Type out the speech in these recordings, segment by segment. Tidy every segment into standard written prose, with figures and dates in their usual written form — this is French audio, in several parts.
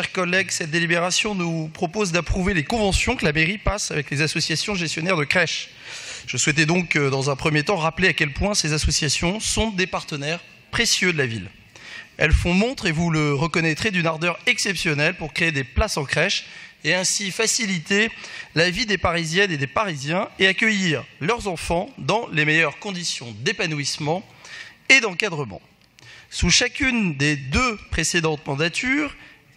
Chers collègues, cette délibération nous propose d'approuver les conventions que la mairie passe avec les associations gestionnaires de crèches. Je souhaitais donc, dans un premier temps, rappeler à quel point ces associations sont des partenaires précieux de la ville. Elles font montre, et vous le reconnaîtrez, d'une ardeur exceptionnelle pour créer des places en crèche et ainsi faciliter la vie des Parisiennes et des Parisiens et accueillir leurs enfants dans les meilleures conditions d'épanouissement et d'encadrement. Sous chacune des deux précédentes mandatures,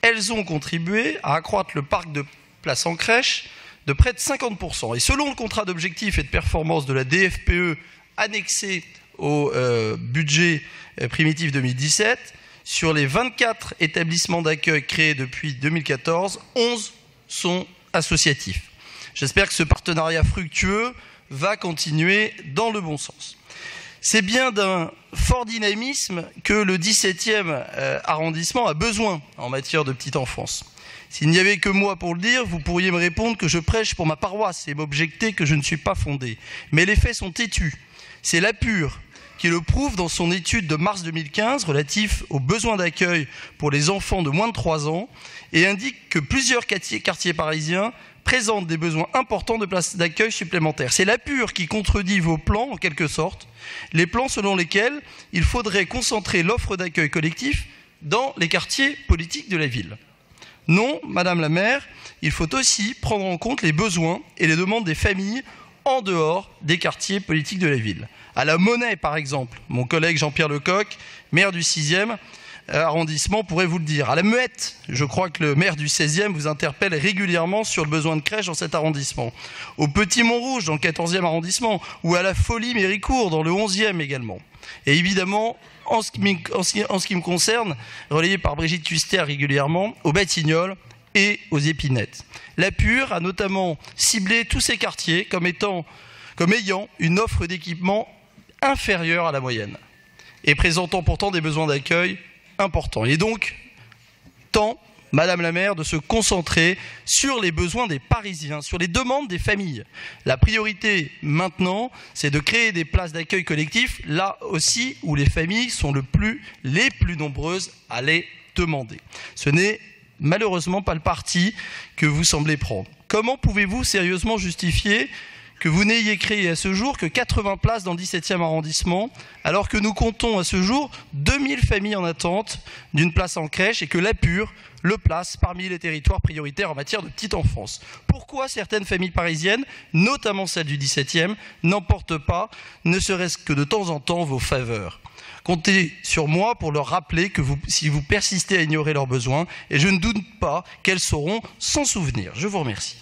elles ont contribué à accroître le parc de places en crèche de près de 50%. Et selon le contrat d'objectifs et de performance de la DFPE annexé au budget primitif 2017, sur les 24 établissements d'accueil créés depuis 2014, 11 sont associatifs. J'espère que ce partenariat fructueux va continuer dans le bon sens. C'est bien d'un fort dynamisme que le 17e arrondissement a besoin en matière de petite enfance. S'il n'y avait que moi pour le dire, vous pourriez me répondre que je prêche pour ma paroisse et m'objecter que je ne suis pas fondé. Mais les faits sont têtus. C'est l'APUR qui le prouve dans son étude de mars 2015 relative aux besoins d'accueil pour les enfants de moins de 3 ans et indique que plusieurs quartiers parisiens présentent des besoins importants de places d'accueil supplémentaires. C'est l'APUR qui contredit vos plans, en quelque sorte, les plans selon lesquels il faudrait concentrer l'offre d'accueil collectif dans les quartiers politiques de la ville. Non, Madame la maire, il faut aussi prendre en compte les besoins et les demandes des familles en dehors des quartiers politiques de la ville. À la Monnaie, par exemple, mon collègue Jean-Pierre Lecoq, maire du 6e arrondissement, pourrait vous le dire. À la Muette, je crois que le maire du 16e vous interpelle régulièrement sur le besoin de crèche dans cet arrondissement. Au Petit Montrouge, dans le 14e arrondissement, ou à la Folie Méricourt, dans le 11e également. Et évidemment, en ce qui me concerne, relayé par Brigitte Tuster régulièrement, aux Batignolles et aux Épinettes. L'APUR a notamment ciblé tous ces quartiers comme ayant une offre d'équipement inférieure à la moyenne et présentant pourtant des besoins d'accueil importants. Il est donc temps, Madame la maire, de se concentrer sur les besoins des Parisiens, sur les demandes des familles. La priorité maintenant, c'est de créer des places d'accueil collectif, là aussi où les familles sont les plus nombreuses à les demander. Ce n'est malheureusement pas le parti que vous semblez prendre. Comment pouvez-vous sérieusement justifier que vous n'ayez créé à ce jour que 80 places dans le 17e arrondissement, alors que nous comptons à ce jour 2000 familles en attente d'une place en crèche et que l'APUR le place parmi les territoires prioritaires en matière de petite enfance? Pourquoi certaines familles parisiennes, notamment celles du 17e, n'emportent pas, ne serait-ce que de temps en temps, vos faveurs? Comptez sur moi pour leur rappeler que si vous persistez à ignorer leurs besoins, et je ne doute pas qu'elles sauront s'en souvenir. Je vous remercie.